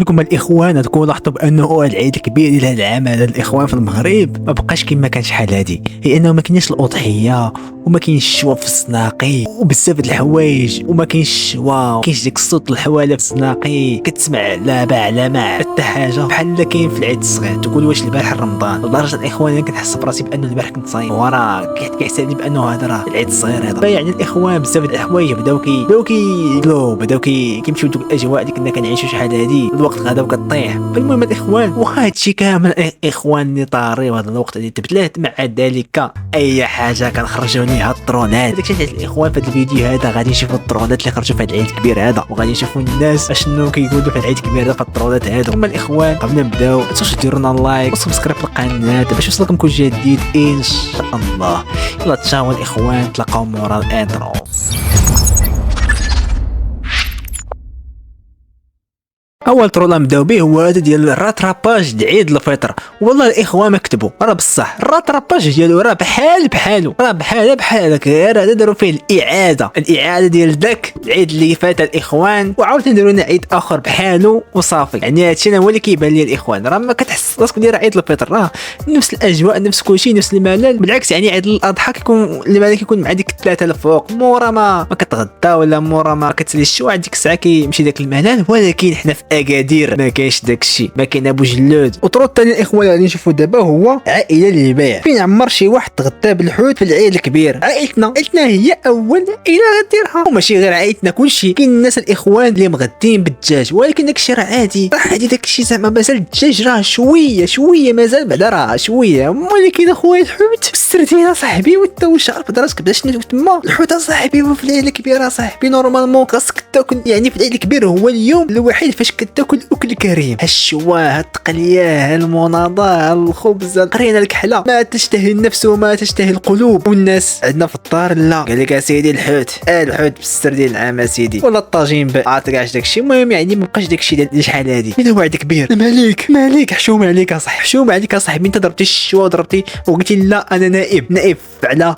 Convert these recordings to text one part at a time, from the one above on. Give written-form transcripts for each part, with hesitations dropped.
لكم الاخوان تكونوا لاحظتوا بانه العيد الكبير ديال هذا العام هذا الاخوان في المغرب ما بقاش كما كان شحال هادي، هي انه ما كاينش الاضحيه وما كاينش الشوا في السناقي وبزاف د الحوايج وما كاينش الشوا، ما كاينش ديك الصوت الحواله في السناقي كتسمع لا باع ما حتى حاجه بحال اللي كاين في العيد الصغير. تقول واش البارح رمضان؟ لدرجه الاخوان انا كنحس براسي بانه البارح كنت صايم وراه كيحسب لي بانه هذا راه العيد الصغير هذا. يعني الاخوان بزاف د الحوايج بداو كيمشيو دوك الاجواء اللي كنا كنعيشوا شحال هادي الوقت غدا وكطيح. فالمهم الاخوان وهذا الشيء كامل الاخوان اللي طاري وهذا الوقت اللي تبدلات مع ذلك اي حاجه كنخرجوا ليها الطرونات. داكشي علاش الاخوان في هذا الفيديو هذا غادي نشوفوا الطرونات اللي خرجوا في هذا العيد الكبير هذا، وغادي نشوفوا الناس اشنو كيقولوا في العيد الكبير هذا في الطرونات هذو. ثم الاخوان قبل ما نبداو ما تنسوش ديروا لنا لايك وسبسكرايب للقناه باش يوصلكم كل جديد ان شاء الله. يلا تشاو الاخوان، تلاقاو مورا الانترو. اول ترولا نبداو به هو هذا ديال الراتراباج د عيد الفطر. والله الاخوان ما كتبوا راه بصح الراتراباج ديالو راه بحالو راه بحال هذاك، غير هذا داروا فيه الاعاده ديال داك العيد اللي فات الاخوان وعاوتاني نديروا لنا عيد اخر بحالو وصافي. يعني هادشي انا هو اللي كيبان لي الاخوان، راه ما كتحس راسك داير عيد الفطر، راه نفس الاجواء نفس كلشي نفس الملل. بالعكس يعني عيد الاضحى كيكون الملل كيكون مع ديك 3 الفوق مورا ما كتغدى ولا مورا ما كتسالي الشوا ديك الساعه كيمشي داك الملل. ولكن حنا في اكادير ما كاينش داكشي، ما كاين ابو جلود. وطرو الثاني الاخوان اللي نشوفوا دابا هو عائله للبيع. فين عمر شي واحد تغدى بالحوت في العيد الكبير؟ عائلتنا هي اول عائله غديرها، وماشي غير عائلتنا كلشي. كاين الناس الاخوان اللي مغدين بالدجاج، ولكن داكشي راه عادي، داكشي زعما مازال الدجاج راه شويه مازال بعدا راه شويه. ولكن اخويا الحوت السردين صاحبي وانت عارف راسك بدا شنو تما الحوت صاحبي في العيد الكبير صاحبي نورمالمون خاصك تاكل. يعني في العيد الكبير هو اليوم الوحيد فاش كتاكل اكل كريم، هالشوا هالتقليه هالمناضه الخبز القرينه الكحله، ما تشتهي النفس وما تشتهي القلوب. والناس عندنا في الدار لا قال لك سيدي الحوت بالسردين العام سيدي ولا الطاجين عرفت كاع داكشي. المهم يعني ما بقاش داكشي ديال شحال هادي. من هو عيد كبير مالك حشوم عليك اصاحبي انت ضربتي الشوا وضربتي وقلتي لا انا نائب على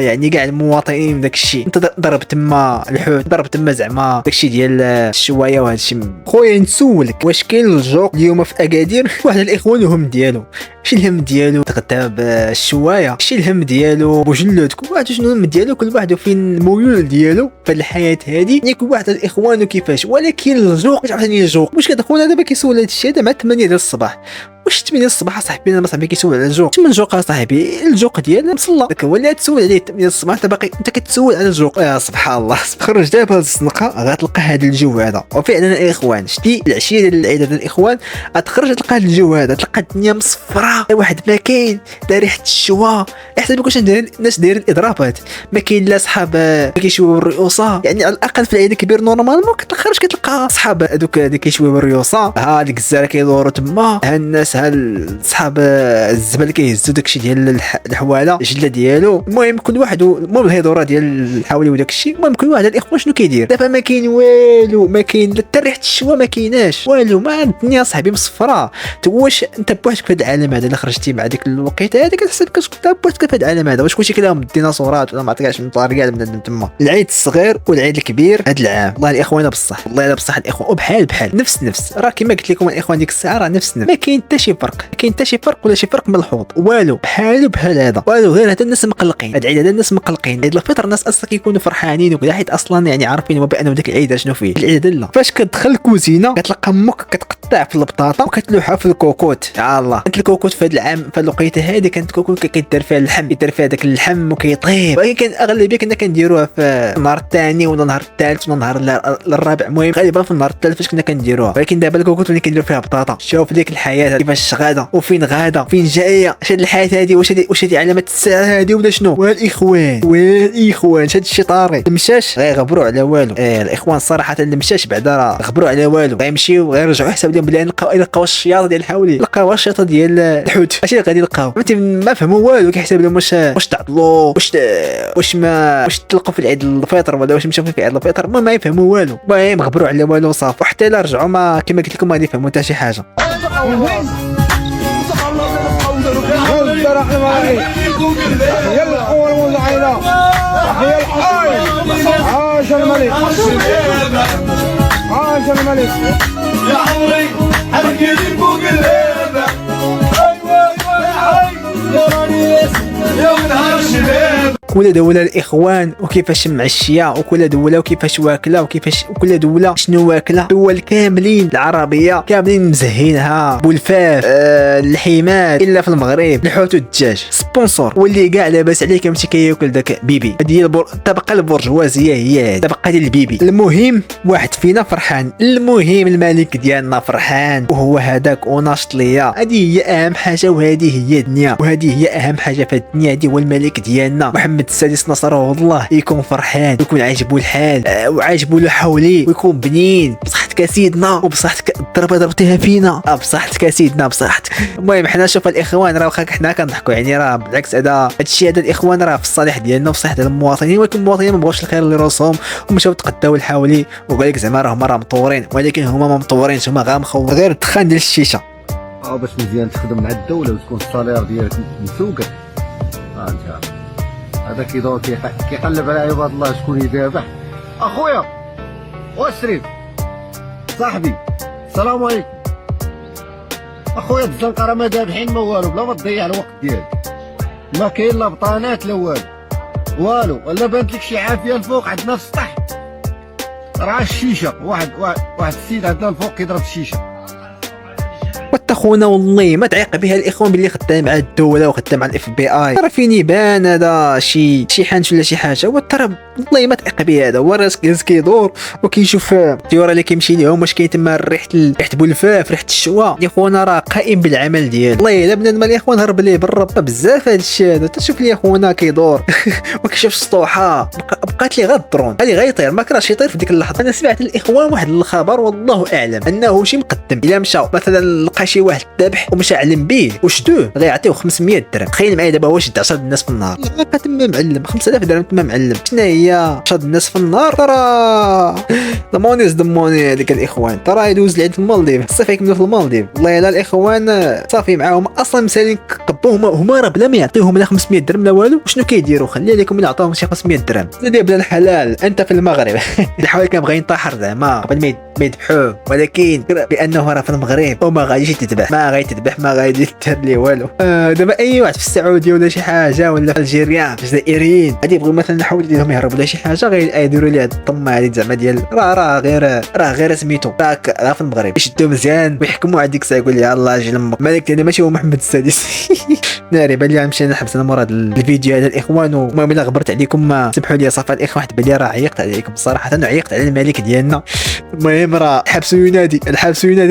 يعني كاع المواطنين داكشي. انت ضربت تما الحوت ضربت تما زعما داكشي ديال الشوايه وهذا الشيء. خويا نسولك واش كاين الجوق اليوم في اكادير؟ واحد الاخوان الهم ديالو شي الهم ديالو تغدى بالشوايه، شي الهم ديالو بوجلود، كل واحد شنو الهم ديالو، كل واحد فين الميول ديالو في الحياه هذه. يعني كل واحد الاخوان وكيفاش. ولكن الجوق واش عرفتني الجوق واش كتكون دابا كيسول هذا الشيء هذا مع 8 ديال الصباح. واش 8 الصباح صاحبي انا صاحبي كيسول على الجوق؟ من الجوق صاحبي الجوق ديال مصلى داك هو اللي تسول عليه 8 الصباح. انت باقي انت كتسول على الجوق. يا سبحان الله. خرج دابا هاد الزنقه غتلقى هذا الجو هذا. وفعلا الاخوان شتي العشيه ديال العيد ديال الاخوان غتخرج تلقى الجو هذا، تلقى الدنيا مصفره، واحد ما كاين دا ريحه الشوا. احسن واش الناس داير الاضرابات، ما كاين لا صحاب كيشويو الرؤوسه. يعني على الاقل في العيد الكبير نورمالمون كتخرج كتلقى صحاب هذوك اللي كيشويو الرؤوسه، ها ديك الزاره كيدوروا تما، ها الناس ها صحاب الزبل كيهزوا داكشي ديال الحواله الجله ديالو. المهم كل واحد المهم الهضره ديال الحواله وداك الشيء. المهم كل واحد الاخوان شنو كيدير دابا؟ ما كاين والو، ما كاين حتى ريحه الشوا ما كايناش والو، ما الدنيا صاحبي مصفره. واش انت بوحدك في هذا العالم هذا اللي خرجتي مع ديك الوقيته هذه كتحسب كتكون بوحدك في هذا العالم هذا؟ واش كلشي كلام الديناصورات ولا ما عرفتش من طار كاع بنادم تما؟ العيد الصغير والعيد الكبير هذا العام والله الاخوان بصح والله الا بصح الاخوان وبحال نفس راه كما قلت لكم الاخوان ديك الساعه راه نفس ما كاين حتى شي فرق ولا شي فرق ملحوظ والو، بحال هذا والو. غير هذا الناس مقلقين، هذا الناس مقلقين. عيد الفطر الناس اصلا كيكونوا فرحانين وكذا حيت اصلا يعني عارفين بانه داك العيد شنو فيه. العيد لا فاش كتدخل الكوزينه كتلقى امك كتقطع في البطاطا وكتلوحها في الكوكوت. يا الله انت الكوكوت في هذا العام في الوقيته هذه كانت الكوكوت كيدار فيها اللحم، كيدار فيها داك اللحم وكيطيب. ولكن اغلبيه كنا كنديروها في النهار الثاني ولا النهار الثالث ولا النهار الرابع. المهم غالبا في النهار الثالث فاش كنا كنديروها. ولكن دابا الكوكوت اللي كنديروا فيها بطاطا. شوف ديك الحياه كيفاش غاده وفين غاده فين جايه. اش هاد الحياه هذه واش هذه علامه الساعه هذه ولا شنو؟ والاخوان هاد الشيء طاري. المشاش غيغبروا على والو. الاخوان صراحه المشاش بعدا راه غبروا على والو. غيمشيو غيرجعوا حساب لهم بلي لقاو الشياطه ديال الحولي، لقاو الشياطه ديال الحوت. اش اللي غادي يلقاو؟ فهمتي ما فهموا والو. كيحسب لهم واش تعطلوا واش تلقوا في العيد الفطر ولا واش مشاو في عيد الفطر. ما يفهموا والو. المهم غبروا على والو صافي. وحتى الا رجعوا ما كما قلت لكم ما يفهموا حتى شي حاجه. يلا اول ولد عيله يلا عاش الملك عاش الملك. يا عمري حركي لي فوق الهيبة. ايوه يا رئيس يا ونهار الشباب. كل دولة الإخوان وكيفاش معشية، وكل دولة وكيفاش واكلة، وكل دولة شنو واكلة. دول كاملين العربية كاملين مزهينها بولفاف الحماد، إلا في المغرب الحوت والدجاج سبونسور، واللي كاع لاباس عليه كيمشي كياكل داك بيبي. هذه هي الطبقة البرجوازية، هي الطبقة ديال البيبي. المهم واحد فينا فرحان، المهم الملك ديالنا فرحان وهو هذاك وناشط ليا. هذه هي أهم حاجة، وهذه هي الدنيا، وهذه هي أهم حاجة في الدنيا. هذه هو الملك ديالنا محمد السادس نصره الله، يكون فرحان ويكون عاجبو الحال وعاجبو له حولي ويكون بنين. بصحتك سيدنا وبصحتك الضربه ضربتيها فينا، بصحتك سيدنا بصحتك. المهم حنا شوف الاخوان راه واخا حنا كنضحكوا يعني، راه بالعكس هادشي هذا الاخوان راه في الصالح ديالنا وفي صالح المواطنين، ولكن المواطنين ما بغاوش الخير لراسهم ومشاو تقداو الحولي وقال لك زعما راه مطورين، ولكن هما ما مطورينش، هما غير الدخان ديال الشيشه. باش مزيان تخدم مع الدوله وتكون الصالير ديالك مسوقه. انت هذا كيدور كيقلب على عباد الله شكون يذابح. اخويا واشريف صاحبي السلام عليكم. اخويا الزنقه راه ما ذابحين ما والو، بلا ما تضيع الوقت ديالك. ما كاين لا بطانات لا والو ولا بانت لك شي عافيه الفوق عندنا في السطح راه الشيشه. واحد السيد عندنا الفوق كيضرب الشيشه. واتخونا والله ما تعيق بها الاخوان باللي خدام مع الدوله وخدام مع الاف بي اي، راه فين يبان هذا شي حانش ولا شي حاجه. وترى والله ما تعيق به، هذا هو راس كيدور وكيشوف الطيور اللي كيمشي ليهم واش كاين تما ريحه بولفاف، ريحه الشوا. يا خونا راه قائم بالعمل ديالو. والله الا بنادم الاخوان هرب ليه بالرب بزاف هذا الشيء هذا. تشوف لي خونا كيدور وكيشوف السطوحه، بقات لي غير الدرون اللي غيطير، ما كراش يطير في ديك اللحظه. انا سمعت الاخوان واحد الخبر والله اعلم انه شي مقدم الا مشى مثلا لقى شي واحد ذبح ومشى علم به وشدوه غيعطيوه 500 درهم. تخيل معايا دابا واش 10 الناس في النهار تما معلم 5000 درهم تما معلم. شنو هي 10 الناس في النهار؟ ترى ضموني هذيك الاخوان ترى يدوز العيد في المالديف، الصيف يكملوا في المالديف. والله الا الاخوان صافي معاهم اصلا مسالين كبوهم هما راه بلا ما يعطيهم لا 500 درهم لا والو. شنو كيديروا؟ خلي عليكم الا عطاهم شي 500 درهم. زيد بلا الحلال انت في المغرب الحوالي كان بغا ينتحر زعما قبل ما يذبحوه، ولكن بانه راه في المغرب وما غاديش يتذبح، ما غيتذبح، ما غادي يدير ليه والو. دابا اي واحد في السعوديه ولا شي حاجه ولا في الجيريان الجزائريين غادي يبغوا مثلا يحاولوا يديرهم يهربوا ولا شي حاجه، غيديروا ليه الطمه هذه زعما ديال راه غير سميتو راه في المغرب يشدوا مزيان ويحكموا على ديك الساعه. يقول لي الله اجي لمك مالك ديالي ماشي هو محمد السادس ناري بان لي مشينا نحبس انا مراد الفيديو هذا الاخوان. وما الا غبرت عليكم سمحوا لي صافي الاخوان، واحد بان لي راه عيقت عليكم صراحه، انا عيقت على الملك ديالنا. المهم راه الحبس ينادي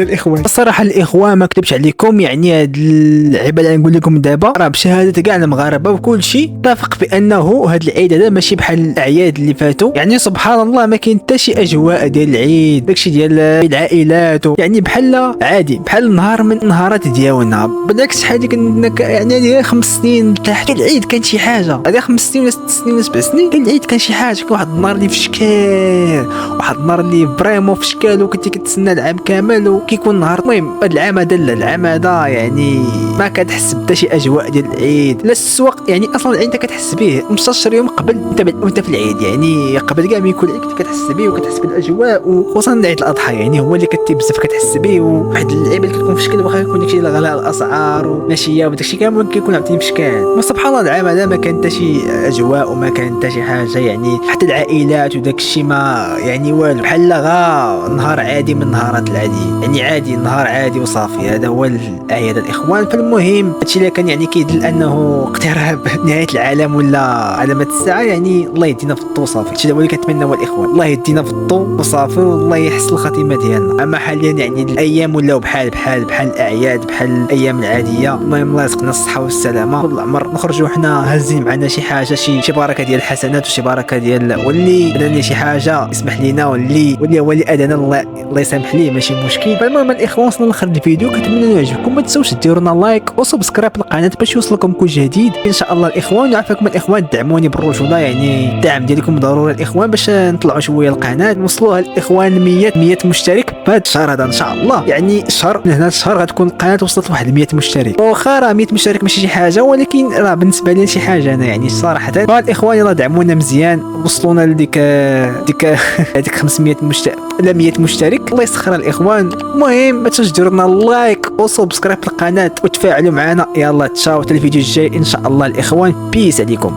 الاخوان. الصراحه الاخوان ما كتبش عليكم، يعني هاد اللعيبه اللي نقول لكم دابا راه بشهاده كاع المغاربه وكل شيء اتفق بانه هاد العيد هذا ماشي بحال الاعياد اللي فاتوا. يعني سبحان الله ما كاين حتى شي اجواء ديال العيد، داكشي ديال العائلات يعني بحال عادي، بحال نهار من النهارات ديالنا. بالعكس شحال كنا يعني هذه 5 سنين تحت العيد كان شي حاجه، هذه 5 سنين ولا 6 سنين ولا 7 سنين كان العيد كان شي حاجه. كان واحد النهار اللي في شكال، واحد النهار اللي فريمون في شكال وكنتي كتسنى العام كامل وكيكون نهار. المهم هذا العام هذا العام هذا يعني ما كتحس بتا شي اجواء ديال العيد لا السواق. يعني اصلا العيد انت كتحس به مستشر يوم قبل وانت في العيد، يعني قبل كاع ما يكون العيد كتحس به وكتحس بالاجواء، وخصوصا عيد الاضحى يعني هو اللي بزاف كتحس به. وواحد اللعيبه اللي كتكون في شكل واخا يكون داكشي غلاء الاسعار وماشيه وداكشي كامل كيكون عاوتاني في شكال. وسبحان الله العام هذا ما كان حتى شي اجواء وما كان حتى شي حاجه، يعني حتى العائلات وداكشي ما يعني والو، بحال غا نهار عادي من النهارات العاديين، يعني عادي نهار عادي وصافي. هذا هو الاعياد الاخوان. فالمهم هادشي اللي كان يعني كيدل انه اقتراب نهايه العالم ولا علامات الساعه، يعني الله يدينا في الضو صافي. هادشي اللي كنتمناو الاخوان، الله يدينا في الضو وصافي والله يحسن الخاتمه ديالنا. اما حاليا يعني الايام ولاو بحال الاعياد بحال الايام العاديه. المهم الله يرزقنا الصحه والسلامه طول العمر، نخرجوا حنا هازين معنا شي حاجه، شي بركه ديال الحسنات وشي بركه ديال واللي درنا شي حاجه يسمح لينا، واللي هو اللي ادانا الله يسامح ليه ماشي مشكل. فالمهم الاخوان وصلنا لاخر الفيديو. الفيديو، كنتمنى انه يعجبكم. ما تنساوش ديروا لنا لايك وسبسكرايب للقناه باش يوصلكم كل جديد ان شاء الله الاخوان. وعافاكم الاخوان، دعموني بالرجوله، يعني الدعم ديالكم ضروري الاخوان باش نطلعوا شويه القناه، نوصلوها الاخوان 100 مشترك في هذا الشهر هذا ان شاء الله. يعني الشهر من هنا الشهر غتكون القناه وصلت واحد 100 مشترك. واخا راه 100 مشترك ماشي شي حاجه، ولكن راه بالنسبه لي شي حاجه انا يعني صراحه. فالاخوان يلا دعمونا مزيان، وصلونا لديك هذيك 500 مشترك لا 100 مشترك، الله يسخر الاخوان. المهم ما تنسوش ديروا لنا لايك وسبسكرايب للقناه وتفاعلوا معنا. يلا تشاو حتى الفيديو الجاي ان شاء الله الاخوان. بيس عليكم.